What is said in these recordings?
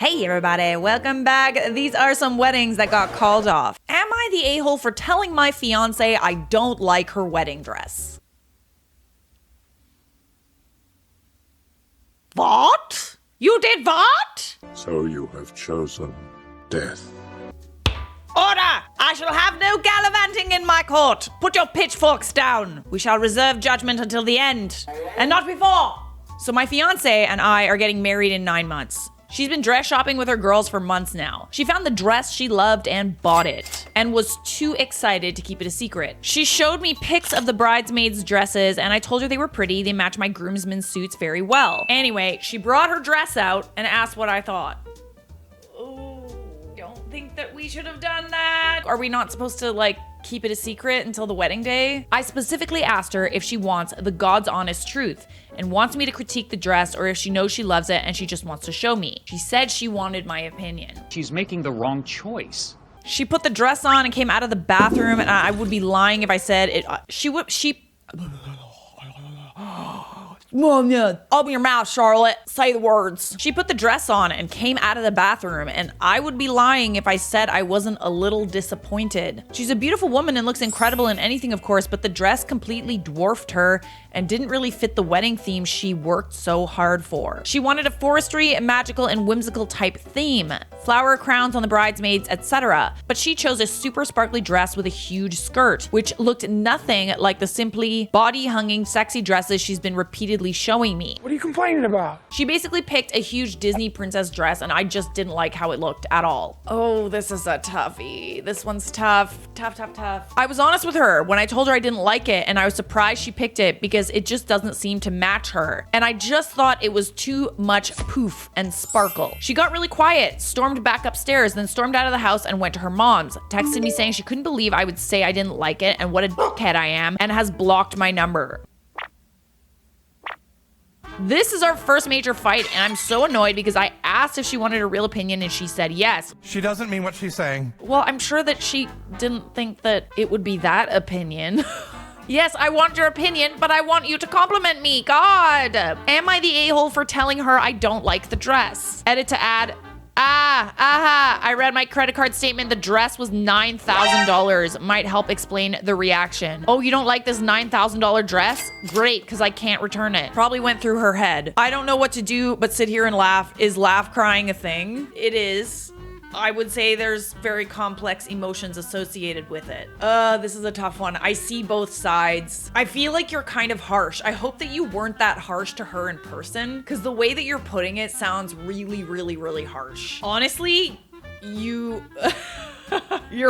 Hey everybody, welcome back. These are some weddings that got called off. Am I the a-hole for telling my fiance I don't like her wedding dress? What? You did what? So you have chosen death. Order! I shall have no gallivanting in my court. Put your pitchforks down. We shall reserve judgment until the end, and not before. So my fiance and I are getting married in 9 months. She's been dress shopping with her girls for months now. She found the dress she loved and bought it, and was too excited to keep it a secret. She showed me pics of the bridesmaids' dresses, and I told her they were pretty. They match my groomsmen's suits very well. Anyway, she brought her dress out and asked what I thought. Don't think that we should have done that. Are we not supposed to, keep it a secret until the wedding day? I specifically asked her if she wants the God's honest truth and wants me to critique the dress, or if she knows she loves it and she just wants to show me. She said she wanted my opinion. She's making the wrong choice. She put the dress on and came out of the bathroom, and I would be lying if I said it. Open your mouth, Charlotte. Say the words. She put the dress on and came out of the bathroom, and I would be lying if I said I wasn't a little disappointed. She's a beautiful woman and looks incredible in anything, of course, but the dress completely dwarfed her and didn't really fit the wedding theme she worked so hard for. She wanted a forestry, magical, and whimsical type theme, flower crowns on the bridesmaids, etc. But she chose a super sparkly dress with a huge skirt, which looked nothing like the simply body-hunging, sexy dresses she's been repeatedly showing me. What are you complaining about? She basically picked a huge Disney princess dress, and I just didn't like how it looked at all. Oh, this is a toughie. This one's tough. Tough. I was honest with her when I told her I didn't like it, and I was surprised she picked it because it just doesn't seem to match her. And I just thought it was too much poof and sparkle. She got really quiet, stormed back upstairs, then stormed out of the house and went to her mom's. Texted me saying she couldn't believe I would say I didn't like it and what a dickhead I am, and has blocked my number. This is our first major fight, and I'm so annoyed because I asked if she wanted a real opinion and she said yes. She doesn't mean what she's saying. Well, I'm sure that she didn't think that it would be that opinion. Yes, I want your opinion, but I want you to compliment me. God. Am I the a-hole for telling her I don't like the dress? Edit to add. I read my credit card statement. The dress was $9,000. Might help explain the reaction. Oh, you don't like this $9,000 dress? Great, because I can't return it. Probably went through her head. I don't know what to do but sit here and laugh. Is laugh crying a thing? It is. I would say there's very complex emotions associated with it. This is a tough one. I see both sides. I feel like you're kind of harsh. I hope that you weren't that harsh to her in person, because the way that you're putting it sounds really, really, really harsh. Honestly, you're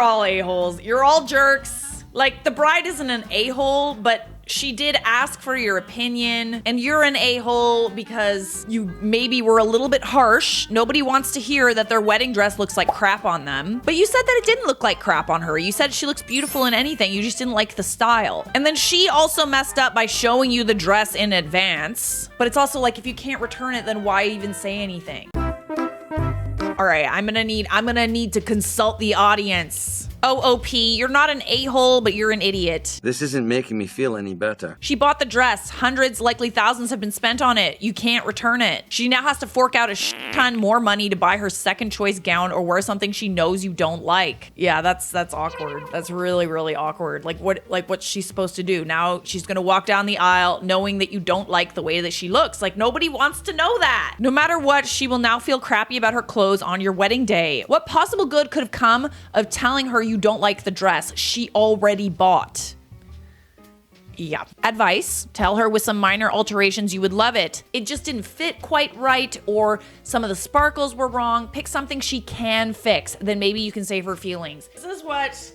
all a-holes. You're all jerks. Like, the bride isn't an a-hole, but she did ask for your opinion, and you're an a-hole because you maybe were a little bit harsh. Nobody wants to hear that their wedding dress looks like crap on them. But you said that it didn't look like crap on her. You said she looks beautiful in anything. You just didn't like the style. And then she also messed up by showing you the dress in advance. But it's also like, if you can't return it, then why even say anything? All right, I'm gonna need to consult the audience. OOP, you're not an a-hole, but you're an idiot. This isn't making me feel any better. She bought the dress. Hundreds, likely thousands have been spent on it. You can't return it. She now has to fork out a ton more money to buy her second choice gown or wear something she knows you don't like. Yeah, that's awkward. That's really, really awkward. What's she supposed to do? Now she's gonna walk down the aisle knowing that you don't like the way that she looks. Like, nobody wants to know that. No matter what, she will now feel crappy about her clothes on your wedding day. What possible good could have come of telling her you don't like the dress she already bought? Yeah. Advice: tell her with some minor alterations you would love it. It just didn't fit quite right, or some of the sparkles were wrong. Pick something she can fix. Then maybe you can save her feelings. This is what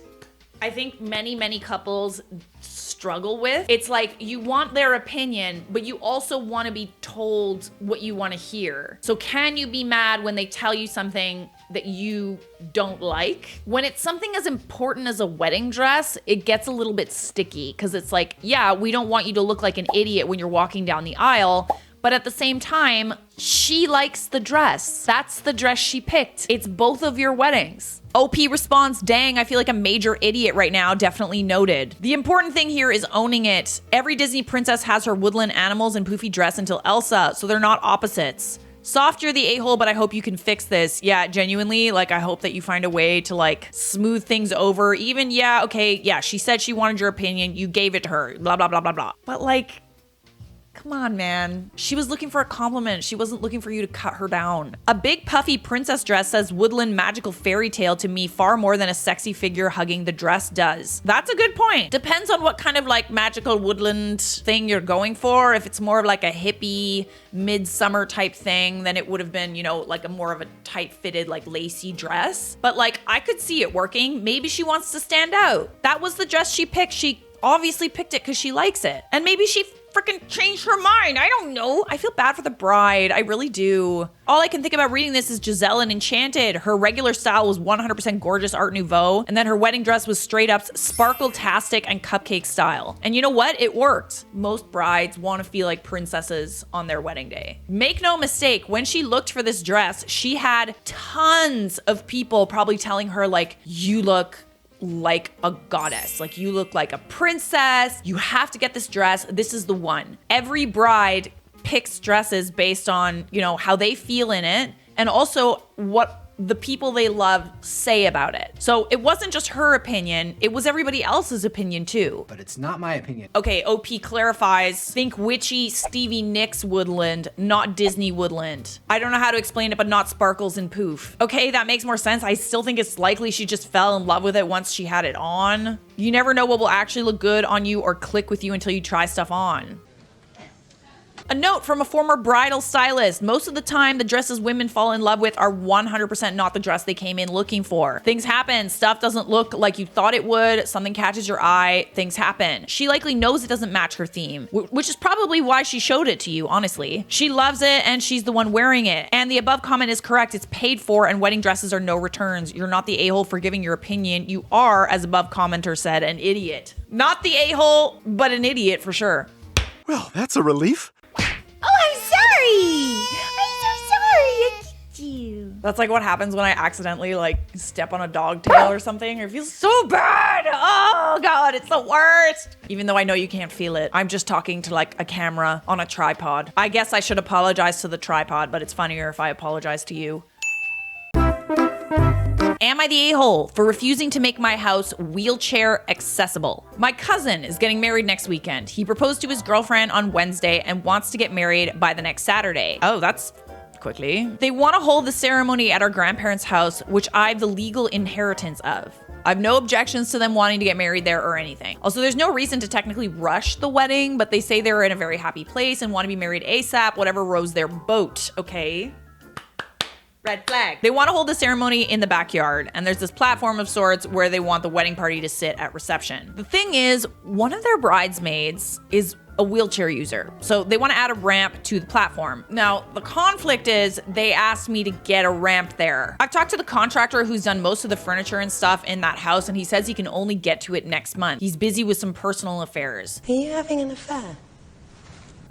I think many couples struggle with. It's like, you want their opinion, but you also want to be told what you want to hear. So can you be mad when they tell you something that you don't like? When it's something as important as a wedding dress, it gets a little bit sticky, because it's like, yeah, we don't want you to look like an idiot when you're walking down the aisle, but at the same time, she likes the dress. That's the dress she picked. It's both of your weddings. OP responds, dang, I feel like a major idiot right now. Definitely noted. The important thing here is owning it. Every Disney princess has her woodland animals and poofy dress until Elsa, so they're not opposites. Soft, you're the a-hole, but I hope you can fix this. Yeah, genuinely, like, I hope that you find a way to, like, smooth things over. Even, yeah, okay, yeah, she said she wanted your opinion. You gave it to her. Blah, blah, blah, blah, blah. But, like, come on, man. She was looking for a compliment. She wasn't looking for you to cut her down. A big puffy princess dress says woodland magical fairy tale to me far more than a sexy figure hugging the dress does. That's a good point. Depends on what kind of like magical woodland thing you're going for. If it's more of like a hippie midsummer type thing, then it would have been, you know, like a more of a tight fitted like lacy dress. But like I could see it working. Maybe she wants to stand out. That was the dress she picked. She obviously picked it because she likes it. And maybe she freaking changed her mind. I don't know. I feel bad for the bride. I really do. All I can think about reading this is Giselle in Enchanted. Her regular style was 100% gorgeous Art Nouveau, and then her wedding dress was straight up sparkle-tastic and cupcake style. And you know what? It worked. Most brides want to feel like princesses on their wedding day. Make no mistake, when she looked for this dress, she had tons of people probably telling her like, you look like a goddess. Like you look like a princess. You have to get this dress. This is the one. Every bride picks dresses based on, you know, how they feel in it and also what the people they love say about it. So it wasn't just her opinion, it was everybody else's opinion too. But it's not my opinion. Okay, OP clarifies, think witchy Stevie Nicks woodland, not Disney woodland. I don't know how to explain it, but not sparkles and poof. Okay, that makes more sense. I still think it's likely she just fell in love with it once she had it on. You never know what will actually look good on you or click with you until you try stuff on. A note from a former bridal stylist. Most of the time, the dresses women fall in love with are 100% not the dress they came in looking for. Things happen. Stuff doesn't look like you thought it would. Something catches your eye. Things happen. She likely knows it doesn't match her theme, which is probably why she showed it to you, honestly. She loves it and she's the one wearing it. And the above comment is correct. It's paid for and wedding dresses are no returns. You're not the a-hole for giving your opinion. You are, as above commenter said, an idiot. Not the a-hole, but an idiot for sure. Well, that's a relief. Oh, I'm sorry! I'm so sorry! I kicked you. That's like what happens when I accidentally like step on a dog tail or something. It feels so bad. Oh God, it's the worst. Even though I know you can't feel it. I'm just talking to like a camera on a tripod. I guess I should apologize to the tripod, but it's funnier if I apologize to you. Am I the a-hole for refusing to make my house wheelchair accessible? My cousin is getting married next weekend. He proposed to his girlfriend on Wednesday and wants to get married by the next Saturday. Oh, that's quickly. They want to hold the ceremony at our grandparents' house, which I have the legal inheritance of. I have no objections to them wanting to get married there or anything. Also, there's no reason to technically rush the wedding, but they say they're in a very happy place and want to be married ASAP, whatever rows their boat, okay? Red flag. They want to hold the ceremony in the backyard, and there's this platform of sorts where they want the wedding party to sit at reception. The thing is, one of their bridesmaids is a wheelchair user, so they want to add a ramp to the platform. Now, the conflict is they asked me to get a ramp there. I've talked to the contractor who's done most of the furniture and stuff in that house, and he says he can only get to it next month. He's busy with some personal affairs. Are you having an affair?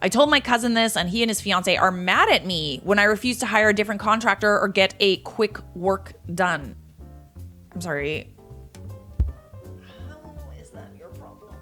I told my cousin this, and he and his fiance are mad at me when I refuse to hire a different contractor or get a quick work done. I'm sorry. How is that your problem?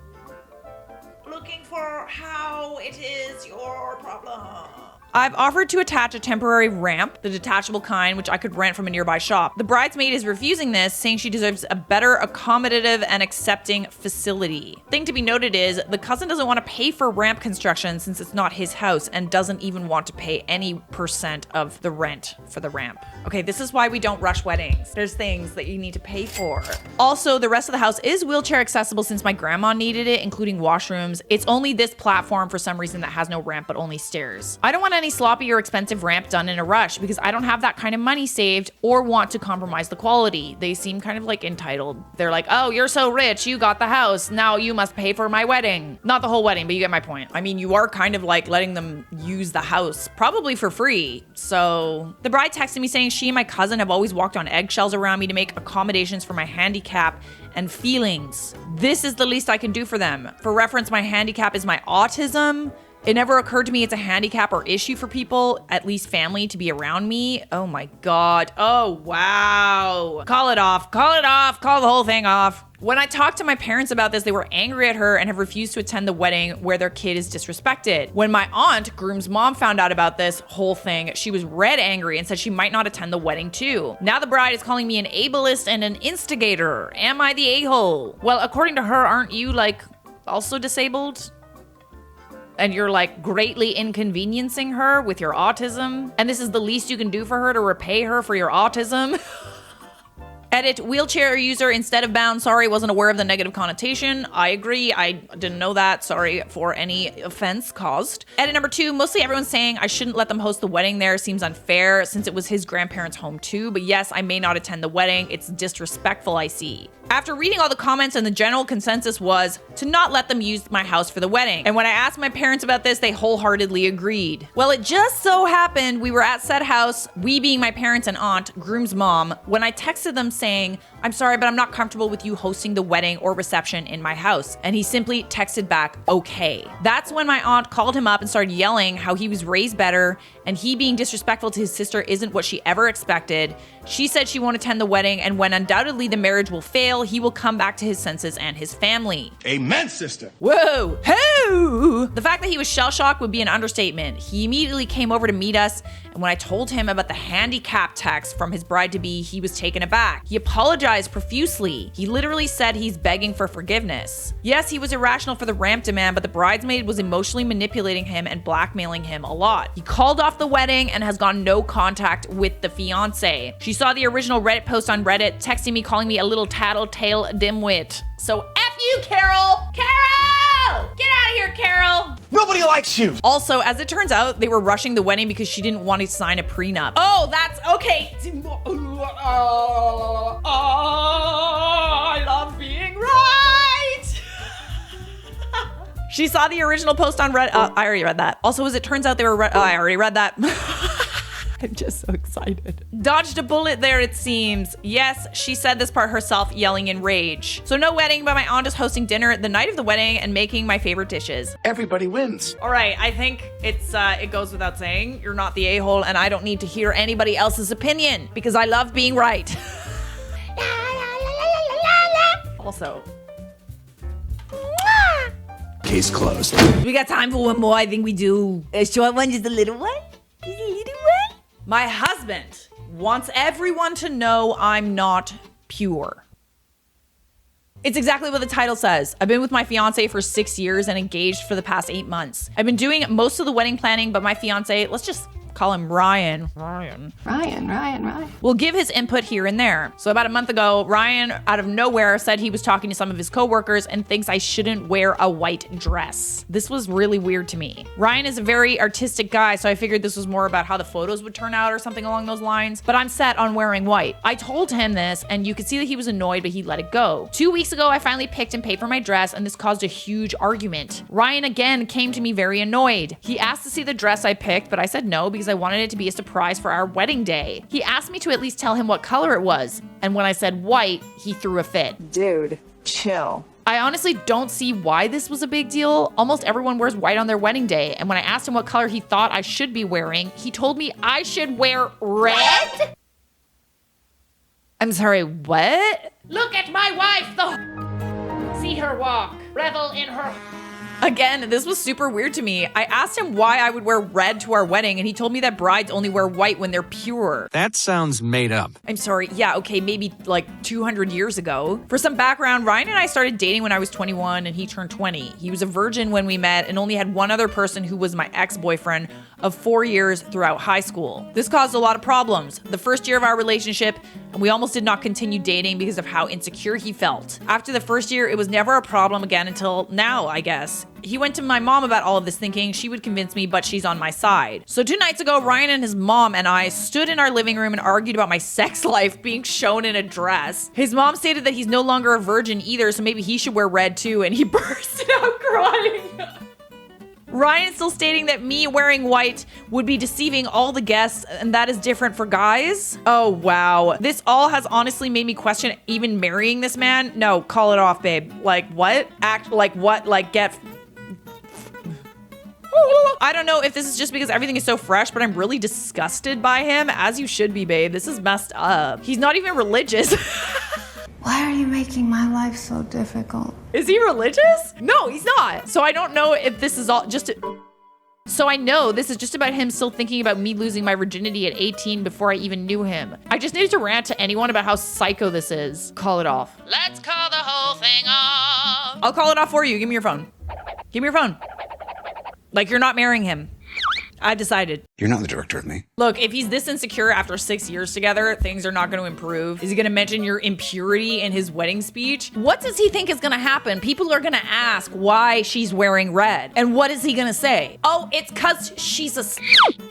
Looking for how it is your problem. I've offered to attach a temporary ramp, the detachable kind, which I could rent from a nearby shop. The bridesmaid is refusing this, saying she deserves a better accommodative and accepting facility. Thing to be noted is the cousin doesn't want to pay for ramp construction since it's not his house and doesn't even want to pay any % of the rent for the ramp. Okay, this is why we don't rush weddings. There's things that you need to pay for. Also, the rest of the house is wheelchair accessible since my grandma needed it, including washrooms. It's only this platform for some reason that has no ramp but only stairs. I don't want any sloppy or expensive ramp done in a rush because I don't have that kind of money saved or want to compromise the quality. They seem kind of like entitled. They're like, oh, you're so rich, you got the house, now you must pay for my wedding. Not the whole wedding, but you get my point. I mean, you are kind of like letting them use the house, probably for free. So the bride texted me saying she and my cousin have always walked on eggshells around me to make accommodations for my handicap and feelings. This is the least I can do for them. For reference, my handicap is my autism. It never occurred to me it's a handicap or issue for people, at least family, to be around me. Oh my God. Oh, wow. Call it off. Call it off. Call the whole thing off. When I talked to my parents about this, they were angry at her and have refused to attend the wedding where their kid is disrespected. When my aunt, groom's mom, found out about this whole thing, she was red angry and said she might not attend the wedding too. Now the bride is calling me an ableist and an instigator. Am I the a-hole? Well, according to her, aren't you like also disabled? And you're like greatly inconveniencing her with your autism? And this is the least you can do for her to repay her for your autism? Edit, wheelchair user instead of bound. Sorry, wasn't aware of the negative connotation. I agree. I didn't know that. Sorry for any offense caused. Edit number 2, mostly everyone's saying I shouldn't let them host the wedding there. Seems unfair since it was his grandparents' home too. But yes, I may not attend the wedding. It's disrespectful, I see. After reading all the comments, and the general consensus was to not let them use my house for the wedding. And when I asked my parents about this, they wholeheartedly agreed. Well, it just so happened we were at said house, we being my parents and aunt, groom's mom, when I texted them saying, I'm sorry, but I'm not comfortable with you hosting the wedding or reception in my house. And he simply texted back, okay. That's when my aunt called him up and started yelling how he was raised better and he being disrespectful to his sister isn't what she ever expected. She said she won't attend the wedding, and when undoubtedly the marriage will fail, he will come back to his senses and his family. Amen, sister. Whoa, ho! The fact that he was shell-shocked would be an understatement. He immediately came over to meet us, and when I told him about the handicap text from his bride-to-be, he was taken aback. He apologized profusely. He literally said he's begging for forgiveness. Yes, he was irrational for the ramp demand, but the bridesmaid was emotionally manipulating him and blackmailing him a lot. He called off the wedding and has gone no contact with the fiance. She saw the original Reddit post on Reddit, texting me, calling me a little tattletale dimwit. So F you, Carol! Carol! Get out of here, Carol! Nobody likes you. Also, as it turns out, they were rushing the wedding because she didn't want to sign a prenup. Oh, that's okay. I love being right. She saw the original post on Reddit. I already read that. Also, as it turns out, they were. I already read that. I'm just so excited. Dodged a bullet there, it seems. Yes, she said this part herself, yelling in rage. So no wedding, but my aunt is hosting dinner the night of the wedding and making my favorite dishes. Everybody wins. All right, I think it goes without saying, you're not the a-hole, and I don't need to hear anybody else's opinion because I love being right. Also, Case closed. We got time for one more. I think we do. A short one, just a little one. Just a little one. my husband wants everyone to know I'm not pure. It's exactly what the title says. I've been with my fiance for 6 years and engaged for the past 8 months. I've been doing most of the wedding planning, but my fiance, let's just call him Ryan. Ryan. Will give his input here and there. So about a month ago, Ryan, out of nowhere, said he was talking to some of his coworkers and thinks I shouldn't wear a white dress. This was really weird to me. Ryan is a very artistic guy, so I figured this was more about how the photos would turn out or something along those lines, but I'm set on wearing white. I told him this, and you could see that he was annoyed, but he let it go. 2 weeks ago, I finally picked and paid for my dress, and this caused a huge argument. Ryan again came to me very annoyed. He asked to see the dress I picked, but I said no because I wanted it to be a surprise for our wedding day. He asked me to at least tell him what color it was, and when I said white, he threw a fit. Dude, chill. I honestly don't see why this was a big deal. Almost everyone wears white on their wedding day, and when I asked him what color he thought I should be wearing, he told me I should wear red? I'm sorry, what? Look at my wife, see her walk, revel in her... Again, this was super weird to me. I asked him why I would wear red to our wedding, and he told me that brides only wear white when they're pure. That sounds made up. I'm sorry. Yeah, okay, maybe like 200 years ago. For some background, Ryan and I started dating when I was 21 and he turned 20. He was a virgin when we met and only had one other person who was my ex-boyfriend of 4 years throughout high school. This caused a lot of problems. The first year of our relationship, and we almost did not continue dating because of how insecure he felt. After the first year, it was never a problem again until now, I guess. He went to my mom about all of this thinking she would convince me, but she's on my side. So 2 nights ago, Ryan and his mom and I stood in our living room and argued about my sex life being shown in a dress. His mom stated that he's no longer a virgin either, so maybe he should wear red too, and he bursted out crying. Ryan still stating that me wearing white would be deceiving all the guests, and that is different for guys. Oh, wow. This all has honestly made me question even marrying this man. No, call it off, babe. Like, what? Act like what? Like, get... I don't know if this is just because everything is so fresh, but I'm really disgusted by him, as you should be, babe. This is messed up. He's not even religious. Why are you making my life so difficult? Is he religious? No, he's not. So I don't know if this is all just... So I know this is just about him still thinking about me losing my virginity at 18 before I even knew him. I just needed to rant to anyone about how psycho this is. Call it off. Let's call the whole thing off. I'll call it off for you. Give me your phone. Give me your phone. Like you're not marrying him. I decided. You're not the director of me. Look, if he's this insecure after 6 years together, things are not going to improve. Is he going to mention your impurity in his wedding speech? What does he think is going to happen? People are going to ask why she's wearing red. And what is he going to say? Oh, it's because she's a...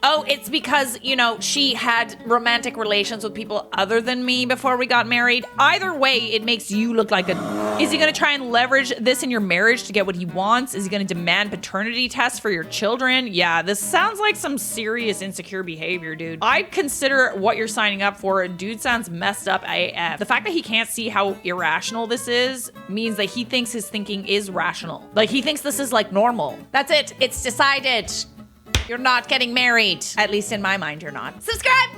Oh, it's because, you know, she had romantic relations with people other than me before we got married. Either way, it makes you look like a... Is he going to try and leverage this in your marriage to get what he wants? Is he going to demand paternity tests for your children? Yeah, this sounds like some serious insecure behavior, dude. I'd consider what you're signing up for. Dude sounds messed up AF. The fact that he can't see how irrational this is means that he thinks his thinking is rational. Like he thinks this is like normal. That's it. It's decided. You're not getting married. At least in my mind, you're not. Subscribe!